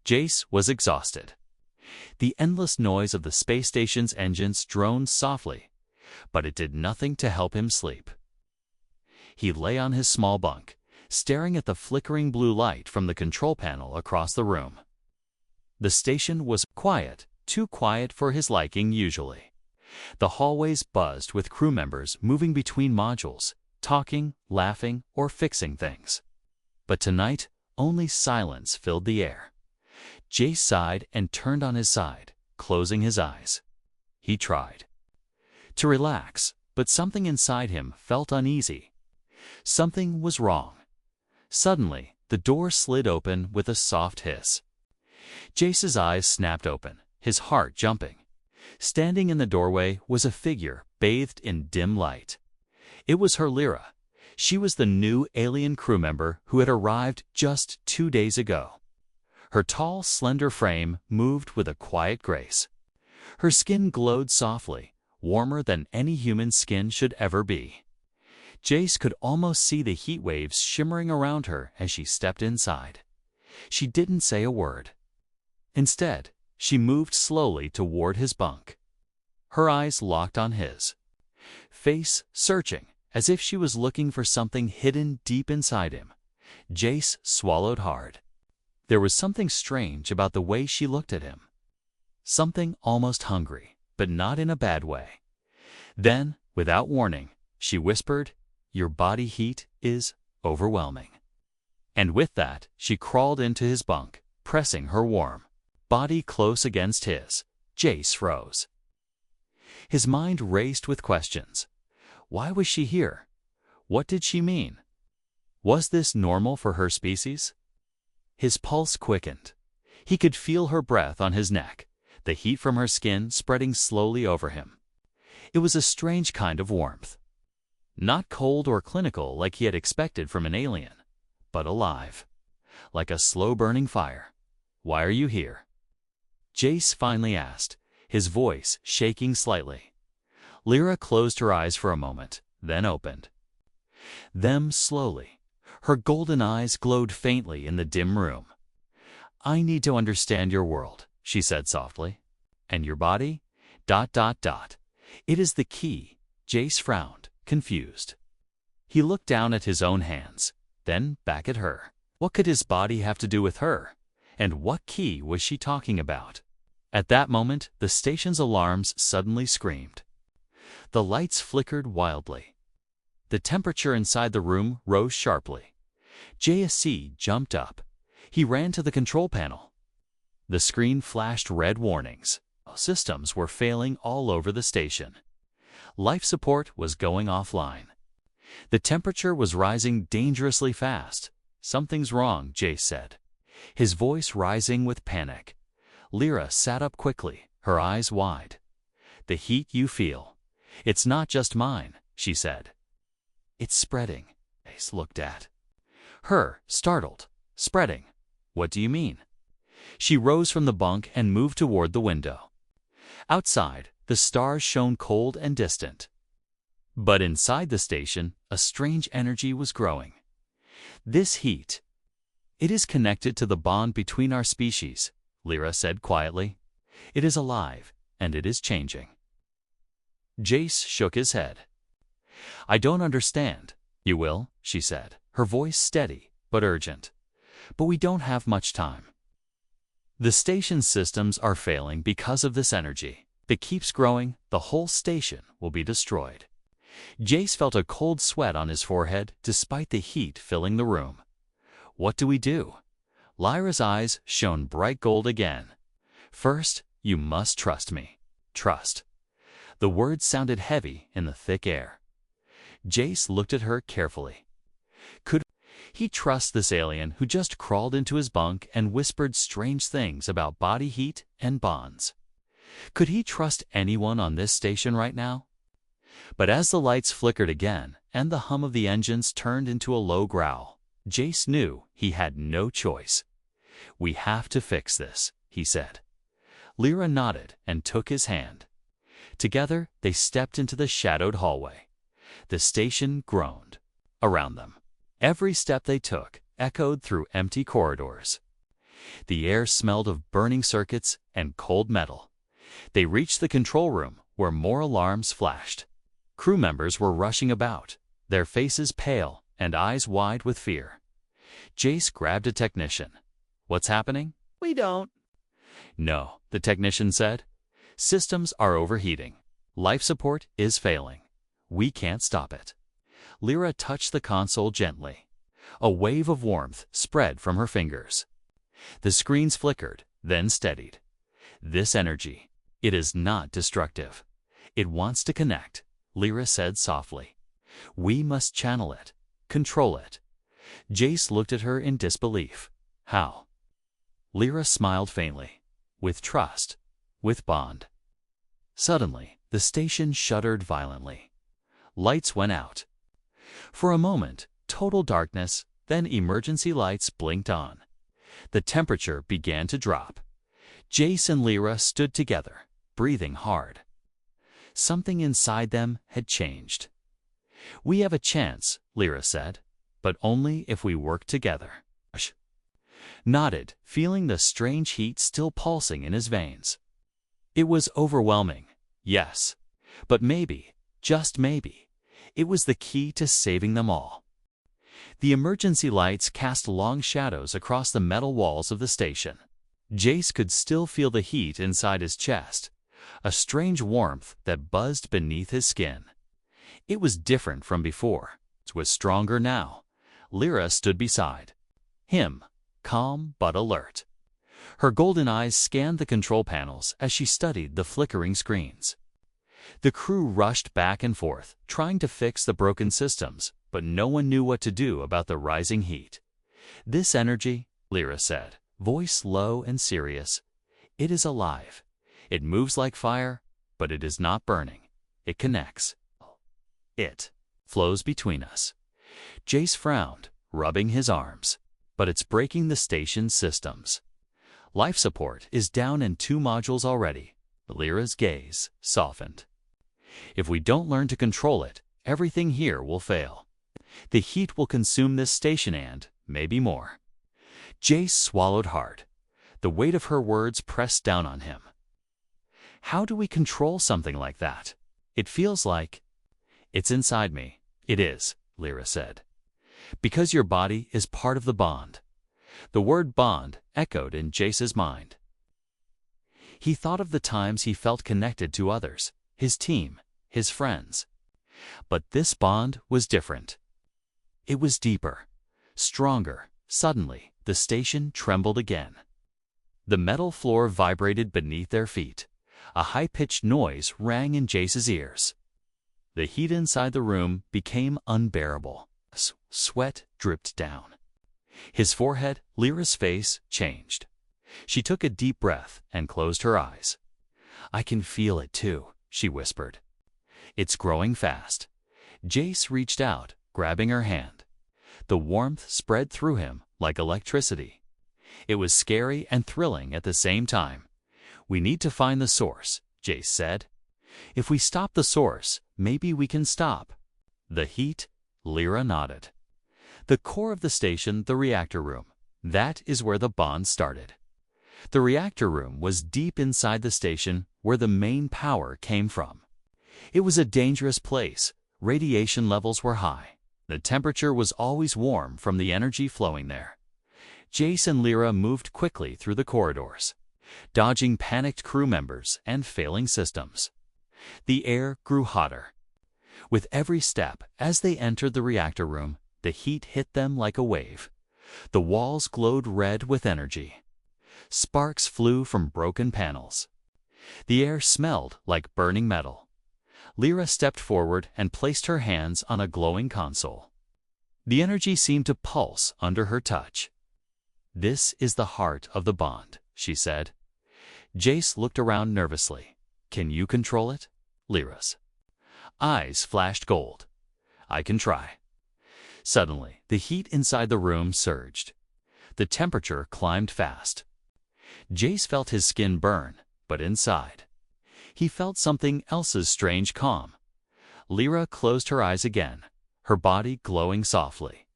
Jace was exhausted. The endless noise of the space station's engines droned softly, but it did nothing to help him sleep. He lay on his small bunk, staring at the flickering blue light from the control panel across the room. The station was quiet, too quiet for his liking usually. The hallways buzzed with crew members moving between modules, talking, laughing, or fixing things. But tonight, only silence filled the air. Jace sighed and turned on his side, closing his eyes. He tried to relax, but something inside him felt uneasy. Something was wrong. Suddenly, the door slid open with a soft hiss. Jace's eyes snapped open, his heart jumping. Standing in the doorway was a figure bathed in dim light. It was her Lyra. She was the new alien crew member who had arrived just 2 days ago. Her tall, slender frame moved with a quiet grace. Her skin glowed softly, warmer than any human skin should ever be. Jace could almost see the heat waves shimmering around her as she stepped inside. She didn't say a word. Instead, she moved slowly toward his bunk. Her eyes locked on his, face searching, as if she was looking for something hidden deep inside him. Jace swallowed hard. There was something strange about the way she looked at him. Something almost hungry, but not in a bad way. Then, without warning, she whispered, "Your body heat is overwhelming." And with that, she crawled into his bunk, pressing her warm body close against his. Jace froze. His mind raced with questions. Why was she here? What did she mean? Was this normal for her species? His pulse quickened. He could feel her breath on his neck, the heat from her skin spreading slowly over him. It was a strange kind of warmth. Not cold or clinical like he had expected from an alien, but alive, like a slow-burning fire. "Why are you here?" Jace finally asked, his voice shaking slightly. Lyra closed her eyes for a moment, then opened them slowly. Her golden eyes glowed faintly in the dim room. "I need to understand your world," she said softly. "And your body? ... It is the key." Jace frowned, confused. He looked down at his own hands, then back at her. What could his body have to do with her? And what key was she talking about? At that moment, the station's alarms suddenly screamed. The lights flickered wildly. The temperature inside the room rose sharply. JSC jumped up. He ran to the control panel. The screen flashed red warnings. Systems were failing all over the station. Life support was going offline. The temperature was rising dangerously fast. "Something's wrong," Jace said, his voice rising with panic. Lyra sat up quickly, her eyes wide. "The heat you feel. It's not just mine," she said. "It's spreading." Jace looked at her, startled. "Spreading? What do you mean?" She rose from the bunk and moved toward the window. Outside, the stars shone cold and distant. But inside the station, a strange energy was growing. "This heat. It is connected to the bond between our species," Lyra said quietly. "It is alive, and it is changing." Jace shook his head. "I don't understand." "You will," she said, her voice steady but urgent. "But we don't have much time. The station's systems are failing because of this energy. If it keeps growing, the whole station will be destroyed." Jace felt a cold sweat on his forehead despite the heat filling the room. "What do we do?" Lyra's eyes shone bright gold again. "First, you must trust me." "Trust." The words sounded heavy in the thick air. Jace looked at her carefully. Could he trust this alien who just crawled into his bunk and whispered strange things about body heat and bonds? Could he trust anyone on this station right now? But as the lights flickered again and the hum of the engines turned into a low growl, Jace knew he had no choice. "We have to fix this," he said. Lyra nodded and took his hand. Together, they stepped into the shadowed hallway. The station groaned around them. Every step they took echoed through empty corridors. The air smelled of burning circuits and cold metal. They reached the control room, where more alarms flashed. Crew members were rushing about, their faces pale and eyes wide with fear. Jace grabbed a technician. "What's happening?" We don't. "No," the technician said. "Systems are overheating. Life support is failing. We can't stop it." Lyra touched the console gently. A wave of warmth spread from her fingers. The screens flickered, then steadied. "This energy, it is not destructive. It wants to connect," Lyra said softly. "We must channel it, control it." Jace looked at her in disbelief. "How?" Lyra smiled faintly. "With trust, with bond." Suddenly, the station shuddered violently. Lights went out. For a moment, total darkness, then emergency lights blinked on. The temperature began to drop. Jace and Lyra stood together, breathing hard. Something inside them had changed. "We have a chance," Lyra said, "but only if we work together." Nodded, feeling the strange heat still pulsing in his veins. It was overwhelming, yes, but maybe, just maybe, it was the key to saving them all. The emergency lights cast long shadows across the metal walls of the station. Jace could still feel the heat inside his chest, a strange warmth that buzzed beneath his skin. It was different from before. It was stronger now. Lyra stood beside him, calm but alert. Her golden eyes scanned the control panels as she studied the flickering screens. The crew rushed back and forth, trying to fix the broken systems, but no one knew what to do about the rising heat. "This energy," Lyra said, voice low and serious, "it is alive. It moves like fire, but it is not burning. It connects. It flows between us." Jace frowned, rubbing his arms. "But it's breaking the station's systems. Life support is down in 2 modules already." Lyra's gaze softened. "If we don't learn to control it, everything here will fail. The heat will consume this station and, maybe more." Jace swallowed hard. The weight of her words pressed down on him. "How do we control something like that? It feels like—" "It's inside me. It is," Lyra said. "Because your body is part of the bond." The word bond echoed in Jace's mind. He thought of the times he felt connected to others, his team, his friends. But this bond was different. It was deeper, stronger. Suddenly, the station trembled again. The metal floor vibrated beneath their feet. A high-pitched noise rang in Jace's ears. The heat inside the room became unbearable. Sweat dripped down. His forehead, Lyra's face, changed. She took a deep breath and closed her eyes. "I can feel it too," she whispered. "It's growing fast." Jace reached out, grabbing her hand. The warmth spread through him like electricity. It was scary and thrilling at the same time. "We need to find the source," Jace said. "If we stop the source, maybe we can stop the heat." Lyra nodded. The core of the station, the reactor room. That is where the bond started. The reactor room was deep inside the station where the main power came from. It was a dangerous place. Radiation levels were high. The temperature was always warm from the energy flowing there. Jace and Lyra moved quickly through the corridors, dodging panicked crew members and failing systems. The air grew hotter. With every step, as they entered the reactor room, the heat hit them like a wave. The walls glowed red with energy. Sparks flew from broken panels. The air smelled like burning metal. Lyra stepped forward and placed her hands on a glowing console. The energy seemed to pulse under her touch. "This is the heart of the bond," she said. Jace looked around nervously. "Can you control it?" Lyra's eyes flashed gold. "I can try." Suddenly, the heat inside the room surged. The temperature climbed fast. Jace felt his skin burn, but inside, he felt something else's strange calm. Lyra closed her eyes again, her body glowing softly.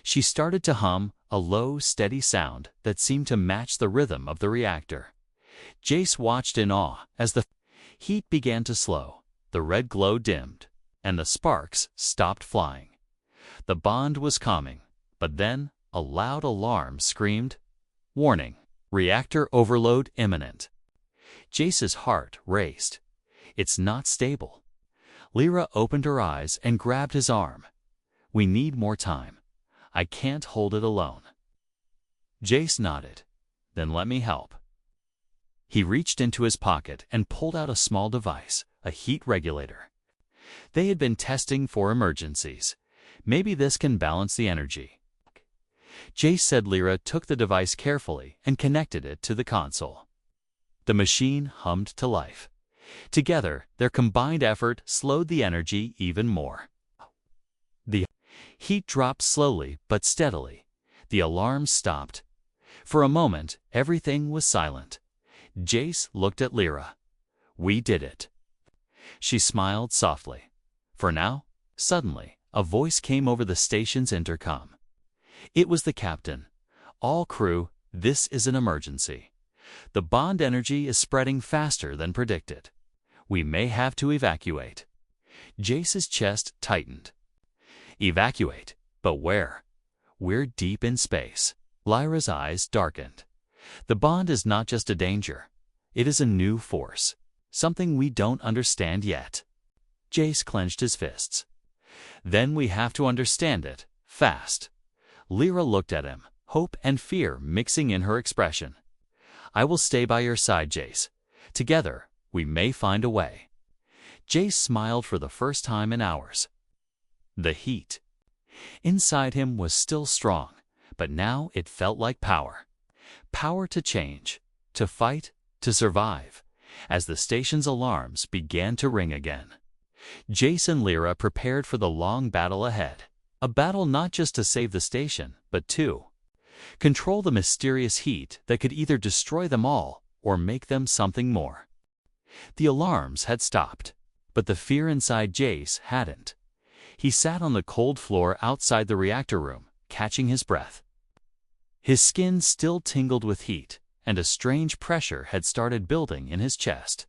She started to hum a low, steady sound that seemed to match the rhythm of the reactor. Jace watched in awe as the heat began to slow, the red glow dimmed, and the sparks stopped flying. The bond was calming, but then a loud alarm screamed, "Warning! Reactor overload imminent." Jace's heart raced. "It's not stable." Lyra opened her eyes and grabbed his arm. "We need more time. I can't hold it alone." Jace nodded. "Then let me help." He reached into his pocket and pulled out a small device, a heat regulator. They had been testing for emergencies. "Maybe this can balance the energy." Jace said. Lyra took the device carefully and connected it to the console. The machine hummed to life. Together, their combined effort slowed the energy even more. The heat dropped slowly but steadily. The alarm stopped. For a moment, everything was silent. Jace looked at Lyra. "We did it." She smiled softly. "For now." Suddenly, a voice came over the station's intercom. It was the captain. "All crew, this is an emergency. The bond energy is spreading faster than predicted. We may have to evacuate." Jace's chest tightened. "Evacuate? But where? We're deep in space." Lyra's eyes darkened. "The bond is not just a danger. It is a new force. Something we don't understand yet." Jace clenched his fists. "Then we have to understand it, fast." Lyra looked at him, hope and fear mixing in her expression. "I will stay by your side, Jace. Together, we may find a way." Jace smiled for the first time in hours. The heat inside him was still strong, but now it felt like power. Power to change, to fight, to survive, as the station's alarms began to ring again. Jace and Lyra prepared for the long battle ahead. A battle not just to save the station, but to control the mysterious heat that could either destroy them all or make them something more. The alarms had stopped, but the fear inside Jace hadn't. He sat on the cold floor outside the reactor room, catching his breath. His skin still tingled with heat, and a strange pressure had started building in his chest.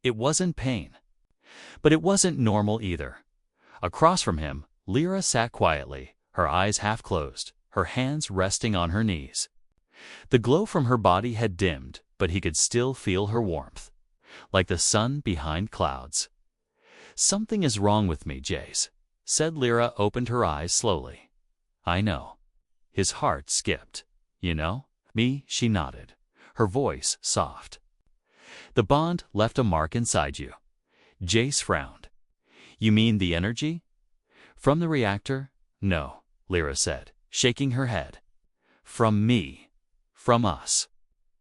It wasn't pain, but it wasn't normal either. Across from him, Lyra sat quietly, her eyes half closed, her hands resting on her knees. The glow from her body had dimmed, but he could still feel her warmth, like the sun behind clouds. "Something is wrong with me, Jace," said. Lyra opened her eyes slowly. "I know." His heart skipped. "You know?" "Me?" She nodded, her voice soft. "The bond left a mark inside you." Jace frowned. "You mean the energy from the reactor?" "No," Lyra said, shaking her head. "From me. From us.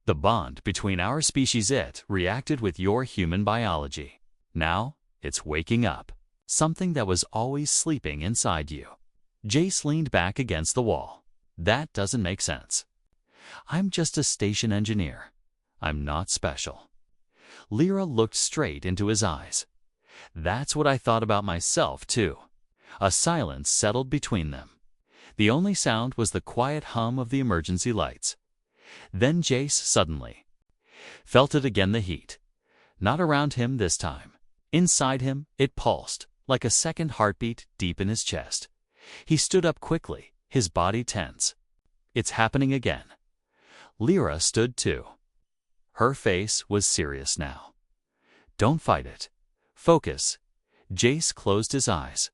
The bond between our species, it reacted with your human biology. Now, it's waking up. Something that was always sleeping inside you." Jace leaned back against the wall. "That doesn't make sense. I'm just a station engineer. I'm not special." Lyra looked straight into his eyes. "That's what I thought about myself, too." A silence settled between them. The only sound was the quiet hum of the emergency lights. Then Jace suddenly felt it again, the heat. Not around him this time. Inside him, it pulsed, like a second heartbeat deep in his chest. He stood up quickly, his body tense. "It's happening again." Lyra stood too. Her face was serious now. "Don't fight it. Focus." Jace closed his eyes.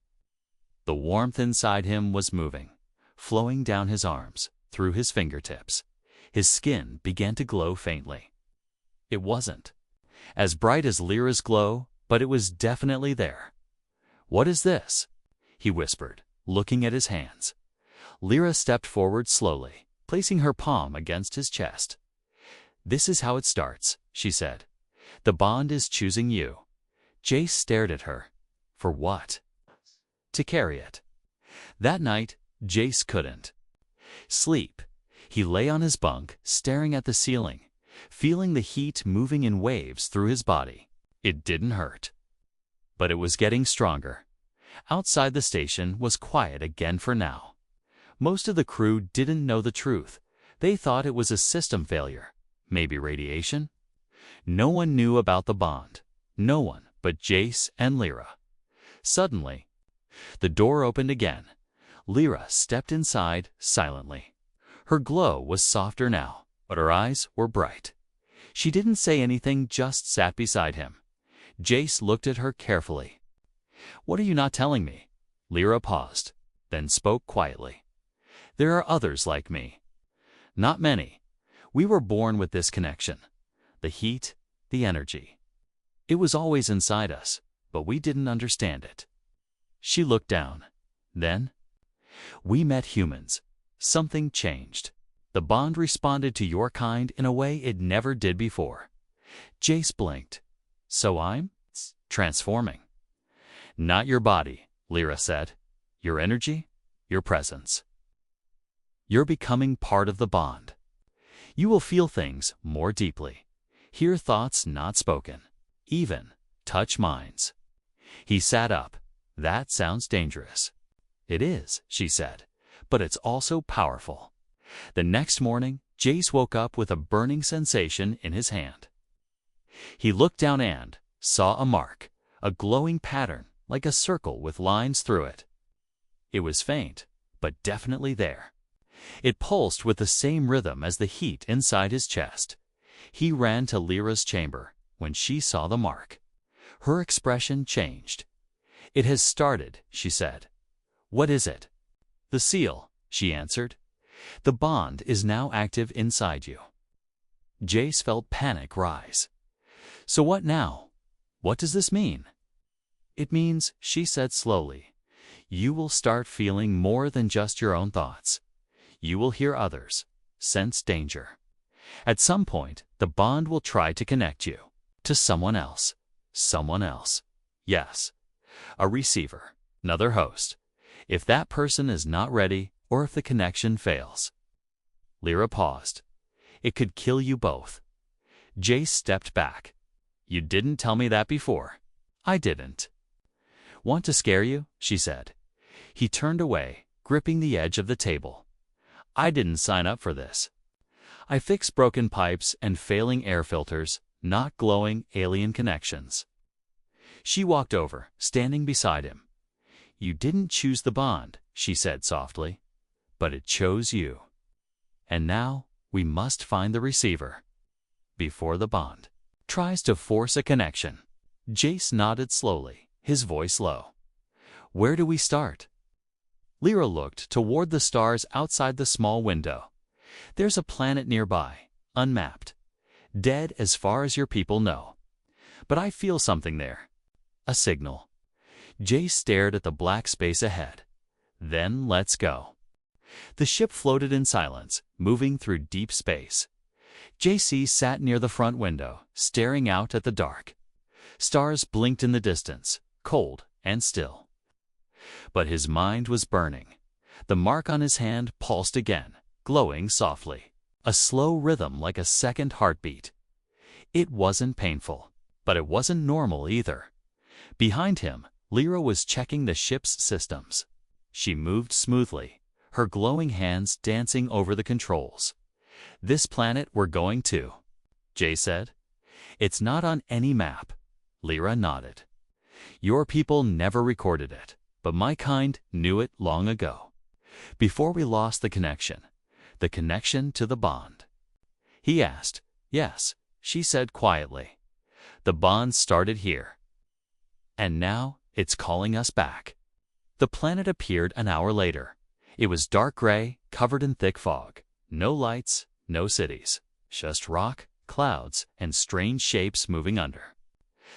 The warmth inside him was moving, flowing down his arms, through his fingertips. His skin began to glow faintly. It wasn't as bright as Lyra's glow, but it was definitely there. "What is this?" he whispered, looking at his hands. Lyra stepped forward slowly, placing her palm against his chest. "This is how it starts," she said. "The bond is choosing you." Jace stared at her. "For what?" "To carry it." That night, Jace couldn't sleep. He lay on his bunk, staring at the ceiling, feeling the heat moving in waves through his body. It didn't hurt, but it was getting stronger. Outside the station was quiet again for now. Most of the crew didn't know the truth. They thought it was a system failure, maybe radiation. No one knew about the bond. No one but Jace and Lyra. Suddenly, the door opened again. Lyra stepped inside silently. Her glow was softer now, but her eyes were bright. She didn't say anything, just sat beside him. Jace looked at her carefully. "What are you not telling me?" Lyra paused, then spoke quietly. "There are others like me. Not many. We were born with this connection. The heat, the energy. It was always inside us, but we didn't understand it." She looked down. Then, "We met humans. Something changed. The bond responded to your kind in a way it never did before." Jace blinked. "So I'm transforming." "Not your body," Lyra said. "Your energy, your presence. You're becoming part of the bond. You will feel things more deeply, hear thoughts not spoken, even touch minds." He sat up. "That sounds dangerous." "It is," she said, "but it's also powerful." The next morning, Jace woke up with a burning sensation in his hand. He looked down and saw a mark, a glowing pattern like a circle with lines through it. It was faint, but definitely there. It pulsed with the same rhythm as the heat inside his chest. He ran to Lyra's chamber when she saw the mark. Her expression changed. "It has started," she said. "What is it?" "The seal," she answered. "The bond is now active inside you." Jace felt panic rise. "So what now? What does this mean?" "It means," she said slowly, "you will start feeling more than just your own thoughts. You will hear others, sense danger. At some point, the bond will try to connect you to someone else. Someone else. Yes. A receiver, another host. If that person is not ready, or if the connection fails." Lyra paused. "It could kill you both." Jace stepped back. "You didn't tell me that before." "I didn't." "Want to scare you?" she said. He turned away, gripping the edge of the table. "I didn't sign up for this. I fix broken pipes and failing air filters, not glowing alien connections." She walked over, standing beside him. "You didn't choose the bond," she said softly, "but it chose you. And now we must find the receiver before the bond tries to force a connection." Jace nodded slowly, his voice low. "Where do we start?" Lyra looked toward the stars outside the small window. "There's a planet nearby, unmapped, dead as far as your people know. But I feel something there. A signal." Jace stared at the black space ahead. "Then let's go." The ship floated in silence, moving through deep space. JC sat near the front window, staring out at the dark. Stars blinked in the distance, cold and still. But his mind was burning. The mark on his hand pulsed again, glowing softly, a slow rhythm like a second heartbeat. It wasn't painful, but it wasn't normal either. Behind him, Lyra was checking the ship's systems. She moved smoothly, her glowing hands dancing over the controls. "This planet we're going to," Jay said. "It's not on any map." Lyra nodded. "Your people never recorded it, but my kind knew it long ago. Before we lost the connection to the bond." He asked. "Yes," she said quietly. "The bond started here. And now it's calling us back." The planet appeared an hour later. It was dark gray, covered in thick fog. No lights, no cities. Just rock, clouds, and strange shapes moving under.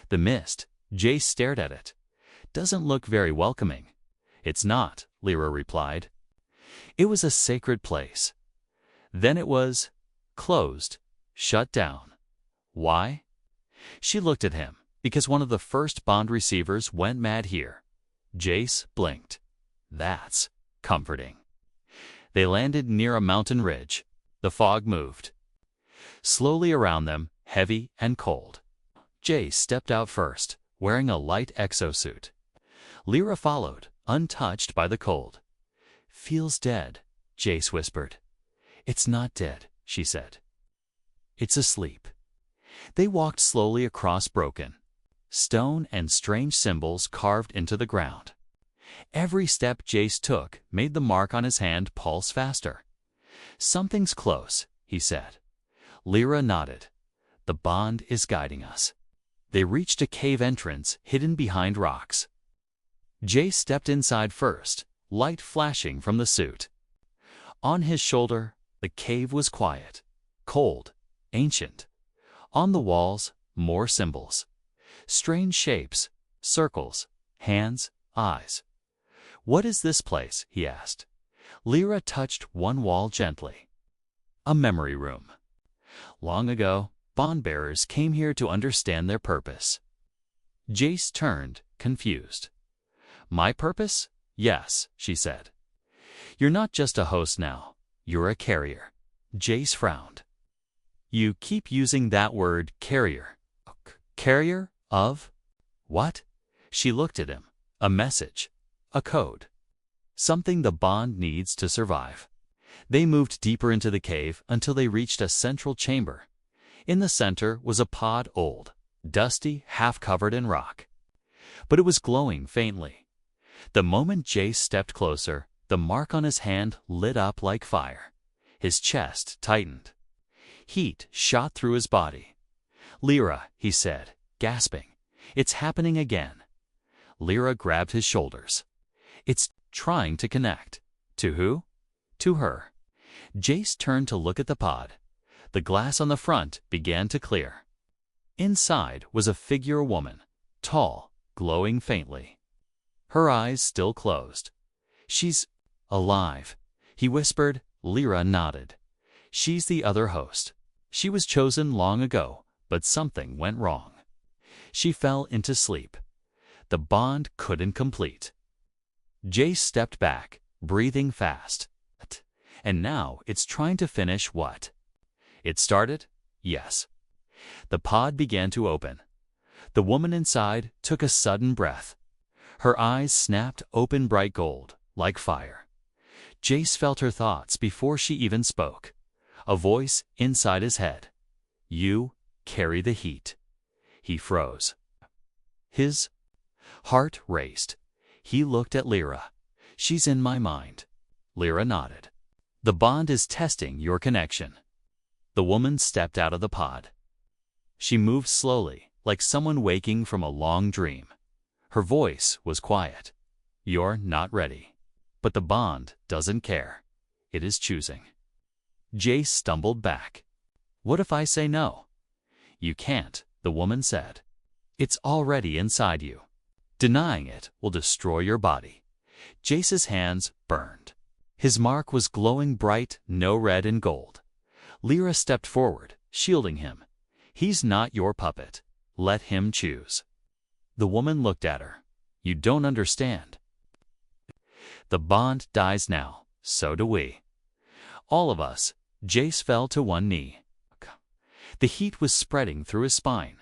The mist, Jace stared at it. "Doesn't look very welcoming." "It's not," Lyra replied. "It was a sacred place. Then it was closed, shut down." "Why?" She looked at him. "Because one of the first bond receivers went mad here." Jace blinked. "That's comforting." They landed near a mountain ridge. The fog moved slowly around them, heavy and cold. Jace stepped out first, wearing a light exosuit. Lyra followed, untouched by the cold. "Feels dead," Jace whispered. It's not dead, she said. It's asleep. They walked slowly across broken stone and strange symbols carved into the ground. Every step Jace took made the mark on his hand pulse faster. Something's close, he said. Lyra nodded. The bond is guiding us. They reached a cave entrance hidden behind rocks. Jace stepped inside first, light flashing from the suit. On his shoulder, the cave was quiet, cold, ancient. On the walls, more symbols. Strange shapes, circles, hands, eyes. What is this place? He asked. Lyra touched one wall gently. A memory room. Long ago, bond-bearers came here to understand their purpose. Jace turned, confused. My purpose? Yes, she said. You're not just a host now. You're a carrier. Jace frowned. You keep using that word, carrier. Carrier of? What? She looked at him. A message. A code. Something the bond needs to survive. They moved deeper into the cave until they reached a central chamber. In the center was a pod old, dusty, half-covered in rock. But it was glowing faintly. The moment Jace stepped closer, the mark on his hand lit up like fire. His chest tightened. Heat shot through his body. Lyra, he said, gasping. It's happening again. Lyra grabbed his shoulders. It's trying to connect. To who? To her. Jace turned to look at the pod. The glass on the front began to clear. Inside was a figure woman, tall, glowing faintly. Her eyes still closed. She's alive, he whispered. Lyra nodded. She's the other host. She was chosen long ago, but something went wrong. She fell into sleep. The bond couldn't complete. Jace stepped back, breathing fast. And now it's trying to finish what? It started? Yes. The pod began to open. The woman inside took a sudden breath. Her eyes snapped open bright gold, like fire. Jace felt her thoughts before she even spoke. A voice inside his head. You carry the heat. He froze. His heart raced. He looked at Lyra. She's in my mind. Lyra nodded. The bond is testing your connection. The woman stepped out of the pod. She moved slowly, like someone waking from a long dream. Her voice was quiet. You're not ready. But the bond doesn't care. It is choosing. Jace stumbled back. What if I say no? You can't, the woman said. It's already inside you. Denying it will destroy your body. Jace's hands burned. His mark was glowing bright, no red and gold. Lyra stepped forward, shielding him. He's not your puppet. Let him choose. The woman looked at her. You don't understand. The bond dies now. So do we. All of us. Jace fell to one knee. The heat was spreading through his spine.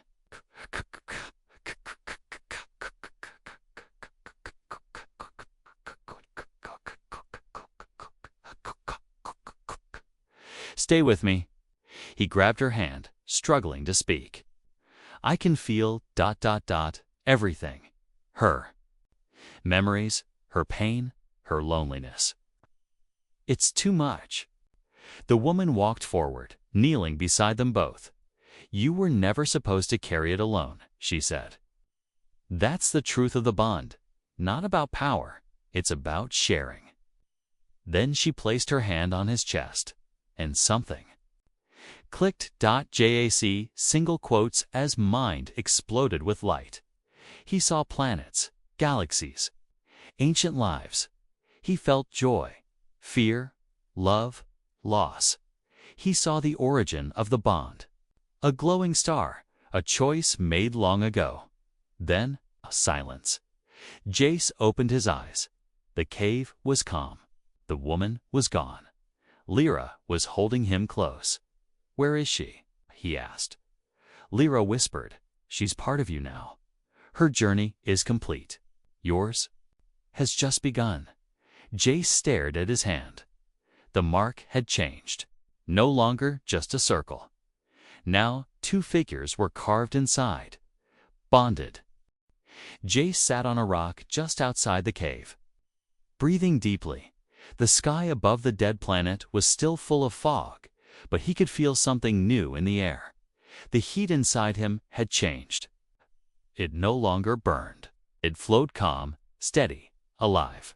Stay with me. He grabbed her hand, struggling to speak. I can feel ... everything. Her. Memories, her pain, her loneliness. It's too much. The woman walked forward, kneeling beside them both. You were never supposed to carry it alone, she said. That's the truth of the bond. Not about power. It's about sharing. Then she placed her hand on his chest, and something clicked. JAC single quotes as mind exploded with light. He saw planets, galaxies, ancient lives. He felt joy, fear, love, loss. He saw the origin of the bond. A glowing star, a choice made long ago. Then, a silence. Jace opened his eyes. The cave was calm. The woman was gone. Lyra was holding him close. Where is she? He asked. Lyra whispered, she's part of you now. Her journey is complete. Yours has just begun. Jace stared at his hand. The mark had changed. No longer just a circle. Now 2 figures were carved inside. Bonded. Jace sat on a rock just outside the cave. Breathing deeply, the sky above the dead planet was still full of fog, but he could feel something new in the air. The heat inside him had changed. It no longer burned. It flowed calm, steady, alive.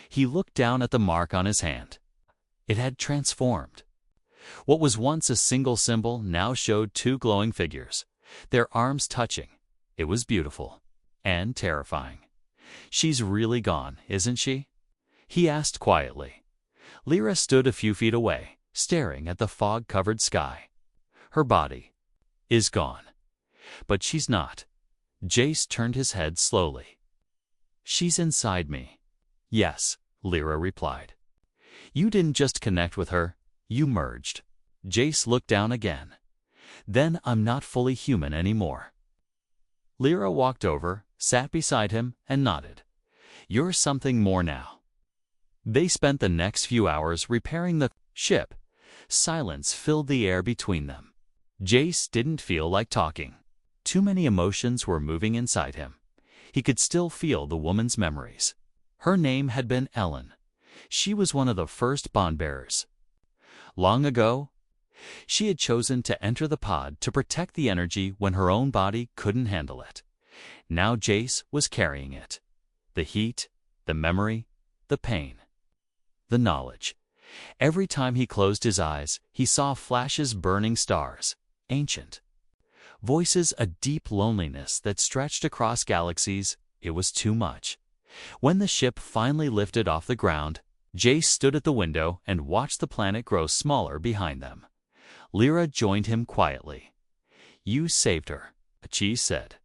He looked down at the mark on his hand. It had transformed. What was once a single symbol now showed 2 glowing figures, their arms touching. It was beautiful and terrifying. "She's really gone, isn't she?" he asked quietly. Lyra stood a few feet away, staring at the fog-covered sky. "Her body is gone. But she's not." Jace turned his head slowly. "She's inside me." "Yes," Lyra replied. "You didn't just connect with her, you merged." Jace looked down again. "Then I'm not fully human anymore." Lyra walked over, sat beside him, and nodded. "You're something more now." They spent the next few hours repairing the ship. Silence filled the air between them. Jace didn't feel like talking. Too many emotions were moving inside him. He could still feel the woman's memories. Her name had been Ellen. She was one of the first bond-bearers. Long ago, she had chosen to enter the pod to protect the energy when her own body couldn't handle it. Now Jace was carrying it. The heat, the memory, the pain, the knowledge. Every time he closed his eyes, he saw flashes, burning stars, ancient. Voices, a deep loneliness that stretched across galaxies. It was too much. When the ship finally lifted off the ground, Jace stood at the window and watched the planet grow smaller behind them. Lyra joined him quietly. "You saved her," she said.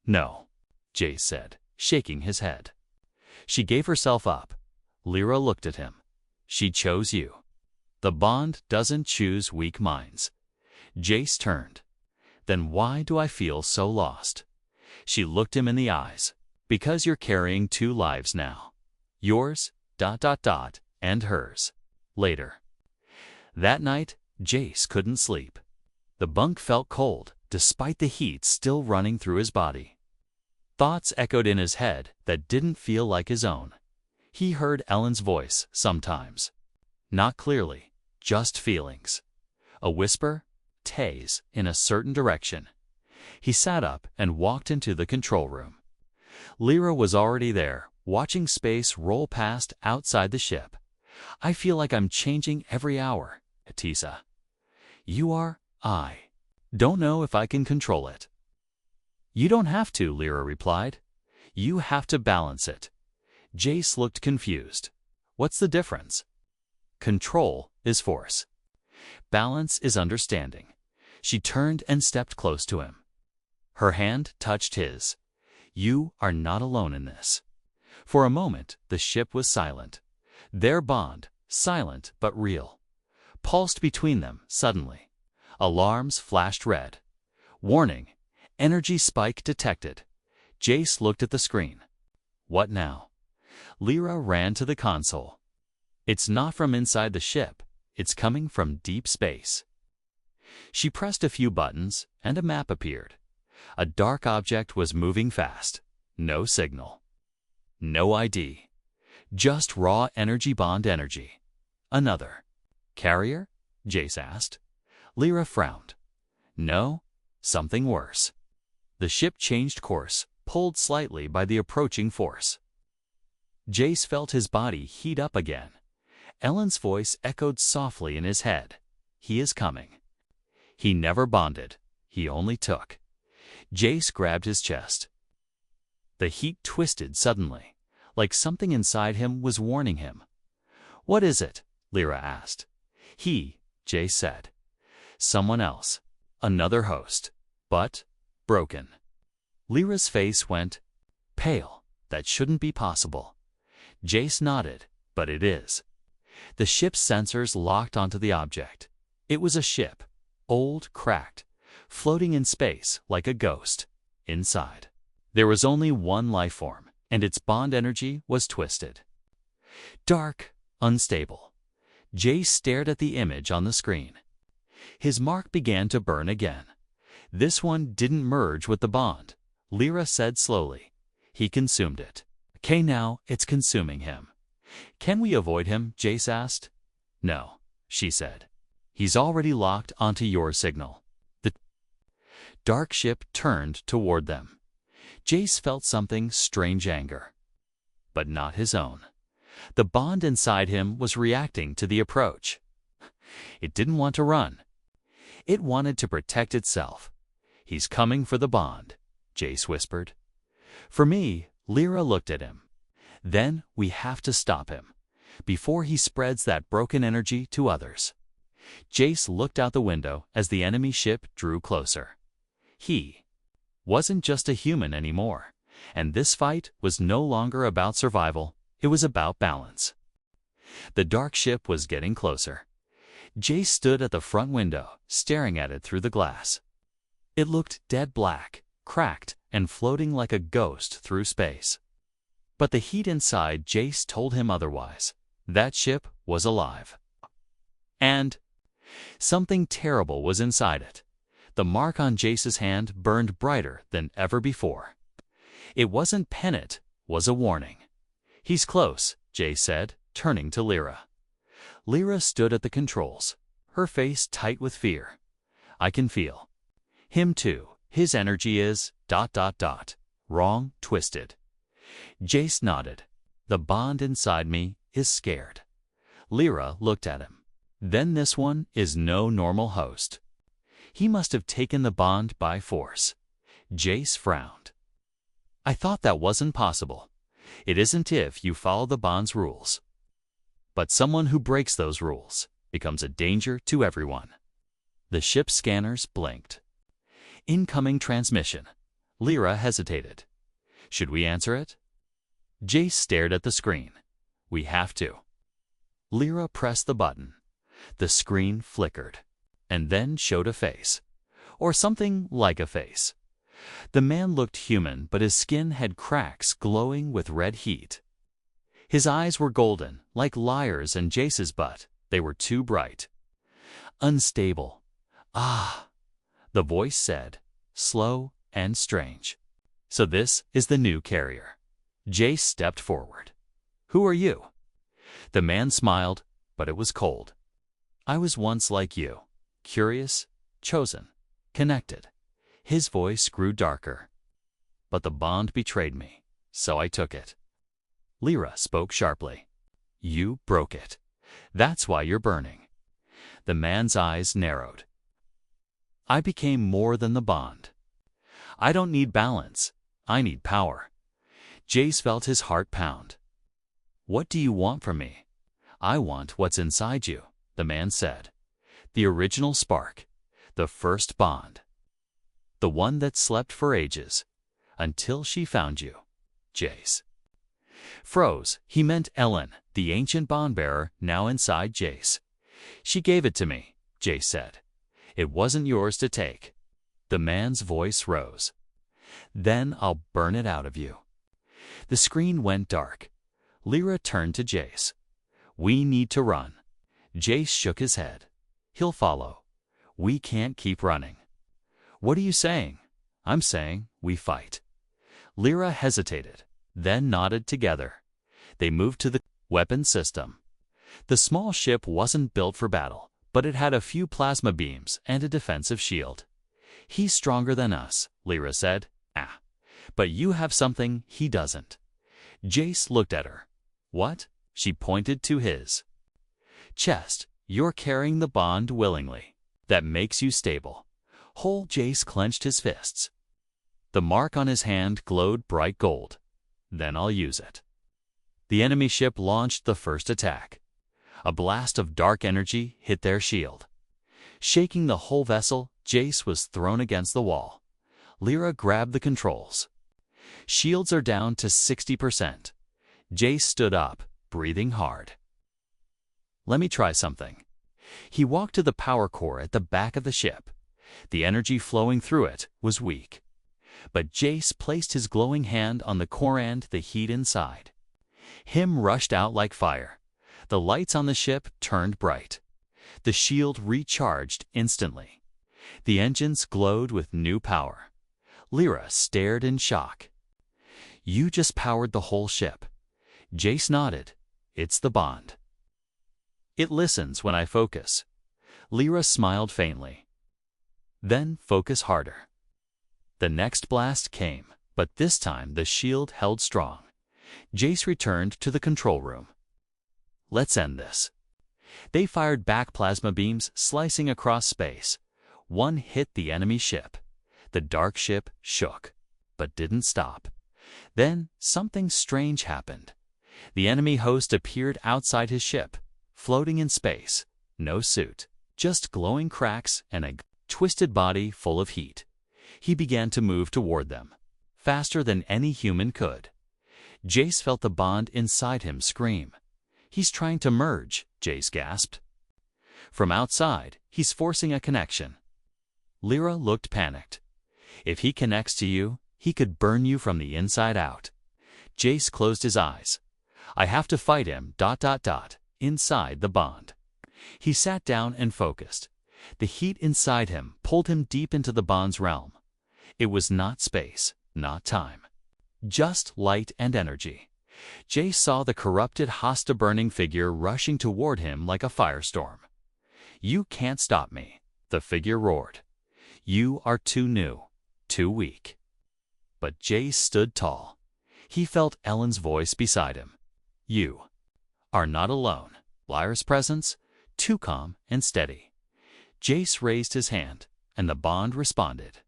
"No," Jace said, shaking his head. "She gave herself up." Lyra looked at him. "She chose you. The bond doesn't choose weak minds." Jace turned. "Then why do I feel so lost?" She looked him in the eyes. "Because you're carrying 2 lives now. Yours, ... and hers." Later. That night, Jace couldn't sleep. The bunk felt cold, despite the heat still running through his body. Thoughts echoed in his head that didn't feel like his own. He heard Ellen's voice sometimes. Not clearly, just feelings. A whisper, Taze, in a certain direction. He sat up and walked into the control room. Lyra was already there, watching space roll past outside the ship. "I feel like I'm changing every hour, Atisa." "You are, I don't know if I can control it." "You don't have to," Lyra replied. "You have to balance it." Jace looked confused. "What's the difference?" "Control is force. Balance is understanding." She turned and stepped close to him. Her hand touched his. "You are not alone in this." For a moment, the ship was silent. Their bond, silent but real, pulsed between them suddenly. Alarms flashed red. "Warning! Energy spike detected." Jace looked at the screen. "What now?" Lyra ran to the console. "It's not from inside the ship. It's coming from deep space." She pressed a few buttons, and a map appeared. A dark object was moving fast. No signal. No ID. Just raw energy, bond energy. "Another carrier?" Jace asked. Lyra frowned. "No, something worse." The ship changed course, pulled slightly by the approaching force. Jace felt his body heat up again. Ellen's voice echoed softly in his head. "He is coming." He never bonded. He only took. Jace grabbed his chest. The heat twisted suddenly, like something inside him was warning him. "What is it?" Lyra asked. Jace said. "Someone else. Another host. But broken." Lyra's face went pale. "That shouldn't be possible." Jace nodded. "But it is." The ship's sensors locked onto the object. It was a ship, old, cracked, floating in space like a ghost. Inside, there was only one life form, and its bond energy was twisted. Dark, unstable. Jace stared at the image on the screen. His mark began to burn again. This one didn't merge with the bond, Lyra said slowly. He consumed it. Okay, now it's consuming him. Can we avoid him? Jace asked. No, she said. He's already locked onto your signal. The dark ship turned toward them. Jace felt something strange anger, but not his own. The bond inside him was reacting to the approach. It didn't want to run. It wanted to protect itself. He's coming for the bond, Jace whispered. For me, Lyra looked at him. Then we have to stop him, before he spreads that broken energy to others. Jace looked out the window as the enemy ship drew closer. He wasn't just a human anymore, and this fight was no longer about survival, it was about balance. The dark ship was getting closer. Jace stood at the front window, staring at it through the glass. It looked dead black, cracked, and floating like a ghost through space. But the heat inside Jace told him otherwise. That ship was alive. And something terrible was inside it. The mark on Jace's hand burned brighter than ever before. It wasn't pennant, it was a warning. He's close, Jace said, turning to Lyra. Lyra stood at the controls, her face tight with fear. I can feel him too. His energy is ... wrong, twisted. Jace nodded. The bond inside me is scared. Lyra looked at him. Then this one is no normal host. He must have taken the bond by force. Jace frowned. I thought that wasn't possible. It isn't if you follow the bond's rules. But someone who breaks those rules becomes a danger to everyone. The ship's scanners blinked. Incoming transmission. Lyra hesitated. Should we answer it? Jace stared at the screen. We have to. Lyra pressed the button. The screen flickered, and then showed a face. Or something like a face. The man looked human, but his skin had cracks glowing with red heat. His eyes were golden, like Lyra's and Jace's, but they were too bright. Unstable. Ah, the voice said, slow and strange. So this is the new carrier. Jace stepped forward. Who are you? The man smiled, but it was cold. I was once like you, curious, chosen, connected. His voice grew darker. But the bond betrayed me, so I took it. Lyra spoke sharply. You broke it. That's why you're burning. The man's eyes narrowed. I became more than the bond. I don't need balance. I need power. Jace felt his heart pound. What do you want from me? I want what's inside you, the man said. The original spark. The first bond. The one that slept for ages. Until she found you. Jace froze. He meant Ellen, the ancient bond-bearer, now inside Jace. She gave it to me, Jace said. It wasn't yours to take. The man's voice rose. Then I'll burn it out of you. The screen went dark. Lyra turned to Jace. We need to run. Jace shook his head. He'll follow. We can't keep running. What are you saying? I'm saying we fight. Lyra hesitated, then nodded together. They moved to the weapon system. The small ship wasn't built for battle, but it had a few plasma beams and a defensive shield. He's stronger than us, Lyra said. Ah, but you have something he doesn't. Jace looked at her. What? She pointed to his chest. You're carrying the bond willingly. That makes you stable. Whole Jace clenched his fists. The mark on his hand glowed bright gold. Then I'll use it. The enemy ship launched the first attack. A blast of dark energy hit their shield. Shaking the whole vessel, Jace was thrown against the wall. Lyra grabbed the controls. Shields are down to 60%. Jace stood up, breathing hard. Let me try something. He walked to the power core at the back of the ship. The energy flowing through it was weak. But Jace placed his glowing hand on the core and the heat inside. Him rushed out like fire. The lights on the ship turned bright. The shield recharged instantly. The engines glowed with new power. Lyra stared in shock. "You just powered the whole ship." Jace nodded. "It's the bond. It listens when I focus." Lyra smiled faintly. "Then focus harder." The next blast came, but this time the shield held strong. Jace returned to the control room. "Let's end this." They fired back plasma beams slicing across space. One hit the enemy ship. The dark ship shook, but didn't stop. Then something strange happened. The enemy host appeared outside his ship, floating in space. No suit, just glowing cracks and a twisted body full of heat. He began to move toward them, faster than any human could. Jace felt the bond inside him scream. "He's trying to merge," Jace gasped. "From outside, he's forcing a connection." Lyra looked panicked. "If he connects to you, he could burn you from the inside out." Jace closed his eyes. "I have to fight him, ... inside the bond." He sat down and focused. The heat inside him pulled him deep into the bond's realm. It was not space, not time. Just light and energy. Jace saw the corrupted Hosta-burning figure rushing toward him like a firestorm. "You can't stop me," the figure roared. "You are too new, too weak." But Jace stood tall. He felt Ellen's voice beside him. "You are not alone." Lyra's presence, too calm and steady. Jace raised his hand, and the bond responded.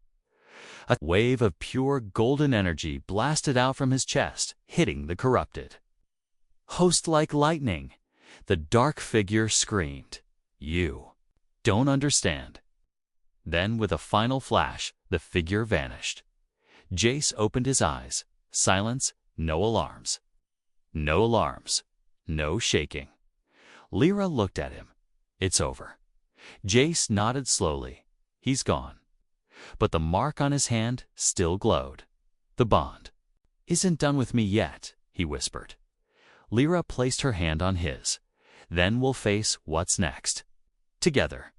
A wave of pure golden energy blasted out from his chest, hitting the corrupted. "Host like lightning!" The dark figure screamed. "You don't understand." Then, with a final flash, the figure vanished. Jace opened his eyes. Silence, no alarms. No alarms, no shaking. Lyra looked at him. "It's over." Jace nodded slowly. "He's gone." But the mark on his hand still glowed. "The bond isn't done with me yet," he whispered. Lyra placed her hand on his. "Then we'll face what's next. Together."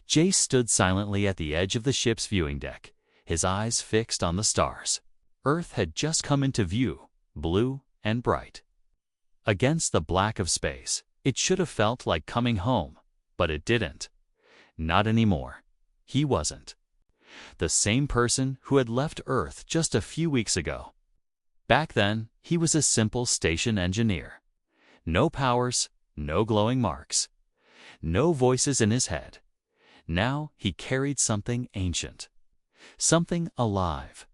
Jace stood silently at the edge of the ship's viewing deck, his eyes fixed on the stars. Earth had just come into view, blue and bright. Against the black of space, it should have felt like coming home, but it didn't. Not anymore. He wasn't the same person who had left Earth just a few weeks ago. Back then, he was a simple station engineer. No powers, no glowing marks, no voices in his head. Now he carried something ancient, something alive.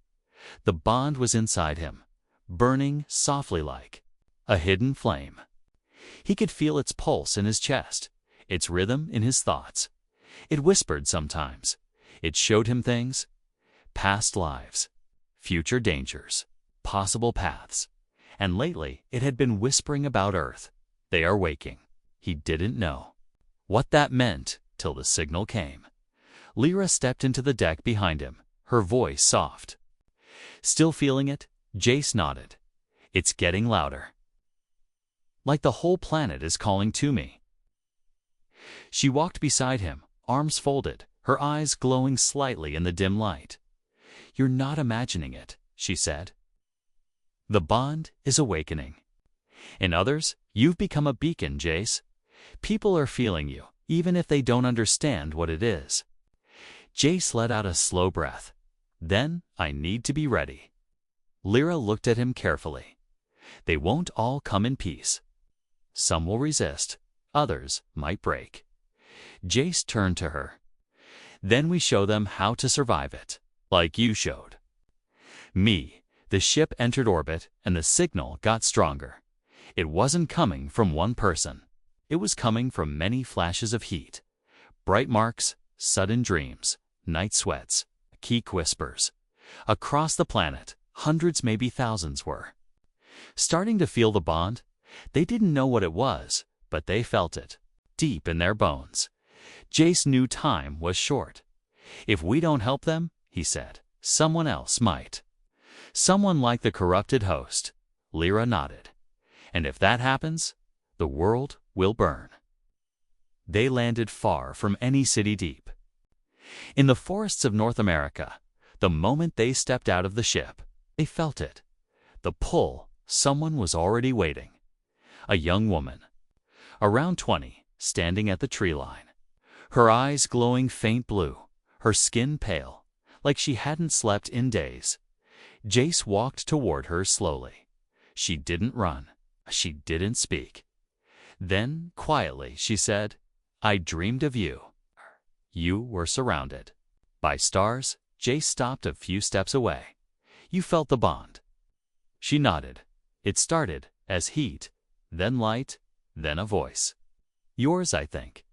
The bond was inside him, burning softly like a hidden flame. He could feel its pulse in his chest, its rhythm in his thoughts. It whispered sometimes. It showed him things, past lives, future dangers, possible paths. And lately it had been whispering about Earth. They are waking. He didn't know what that meant till the signal came. Lyra stepped into the deck behind him, her voice soft. Still feeling it, Jace nodded. "It's getting louder. Like the whole planet is calling to me." She walked beside him, arms folded, her eyes glowing slightly in the dim light. "You're not imagining it," she said. "The bond is awakening. In others, you've become a beacon, Jace. People are feeling you, even if they don't understand what it is." Jace let out a slow breath. "Then I need to be ready." Lyra looked at him carefully. "They won't all come in peace. Some will resist, others might break." Jace turned to her. "Then we show them how to survive it, like you showed me." The ship entered orbit, and the signal got stronger. It wasn't coming from one person. It was coming from many flashes of heat. Bright marks, sudden dreams, night sweats, Keek whispers. Across the planet, hundreds, maybe thousands were starting to feel the bond. They didn't know what it was, but they felt it, deep in their bones. Jace knew time was short. "If we don't help them," he said, "someone else might. Someone like the corrupted host." Lyra nodded. "And if that happens, the world will burn. They landed far from any city deep. In the forests of North America, the moment they stepped out of the ship, they felt it. The pull, someone was already waiting. A young woman, around 20, standing at the tree line. Her eyes glowing faint blue, her skin pale, like she hadn't slept in days. Jace walked toward her slowly. She didn't run. She didn't speak. Then, quietly, she said, "I dreamed of you." You were surrounded by stars. Jace stopped a few steps away. You felt the bond. She nodded. It started as heat, then light, then a voice. "Yours, I think."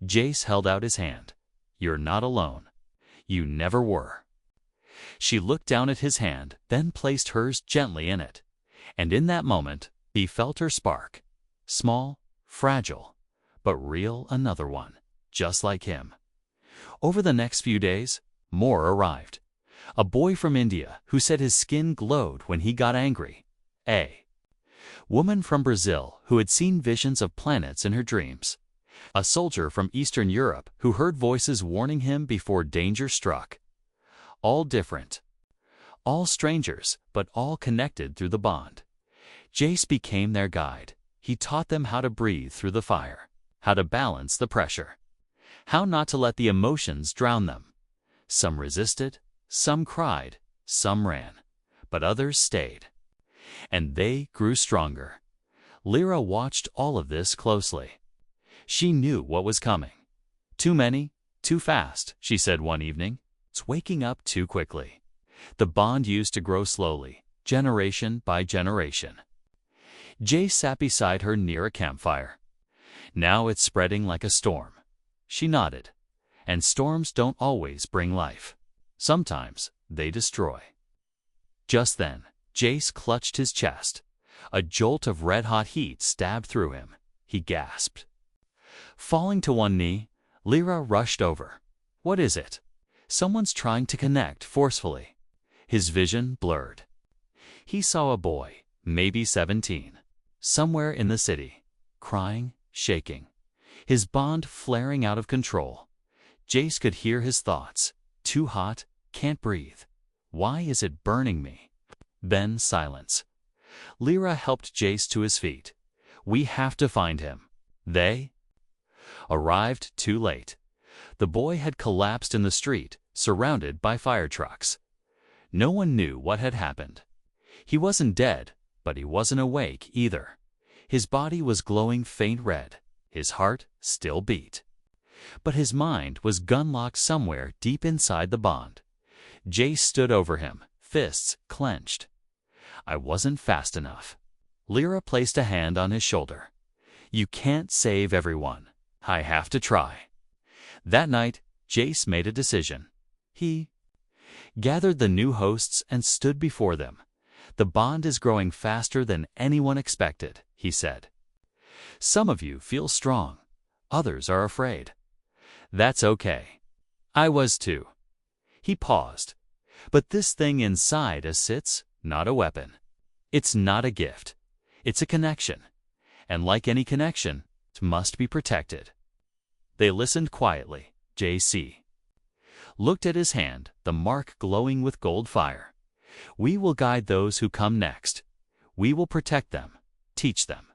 Jace held out his hand. "You're not alone. You never were." She looked down at his hand, then placed hers gently in it. And in that moment, he felt her spark. Small, fragile, but real, another one, just like him. Over the next few days, more arrived. A boy from India who said his skin glowed when he got angry. A woman from Brazil who had seen visions of planets in her dreams. A soldier from Eastern Europe who heard voices warning him before danger struck. All different. All strangers, but all connected through the bond. Jace became their guide. He taught them how to breathe through the fire, how to balance the pressure, how not to let the emotions drown them. Some resisted, some cried, some ran, but others stayed. And they grew stronger. Lyra watched all of this closely. She knew what was coming. "Too many, too fast," she said one evening. "It's waking up too quickly." The bond used to grow slowly, generation by generation. Jace sat beside her near a campfire. "Now it's spreading like a storm." She nodded. And storms don't always bring life. Sometimes they destroy. Just then, Jace clutched his chest. A jolt of red-hot heat stabbed through him. He gasped. Falling to one knee, Lyra rushed over. "What is it?" "Someone's trying to connect forcefully." His vision blurred. He saw a boy, maybe 17, somewhere in the city, crying, shaking, his bond flaring out of control. Jace could hear his thoughts. "Too hot, can't breathe. Why is it burning me?" Then silence. Lyra helped Jace to his feet. "We have to find him." They arrived too late. The boy had collapsed in the street, surrounded by fire trucks. No one knew what had happened. He wasn't dead, but he wasn't awake either. His body was glowing faint red. His heart still beat. But his mind was gun-locked somewhere deep inside the bond. Jace stood over him, fists clenched. "I wasn't fast enough." Lyra placed a hand on his shoulder. "You can't save everyone. I have to try." That night, Jace made a decision. He gathered the new hosts and stood before them. "The bond is growing faster than anyone expected," he said. "Some of you feel strong. Others are afraid. That's okay. I was too." He paused. "But this thing inside us sits, not a weapon. It's not a gift. It's a connection. And like any connection, it must be protected." They listened quietly. J.C. looked at his hand, the mark glowing with gold fire. "We will guide those who come next. We will protect them, teach them.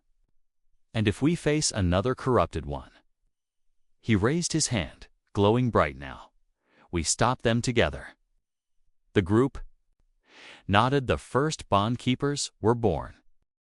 And if we face another corrupted one." He raised his hand, glowing bright now. "We stop them together." The group nodded. The first bond keepers were born.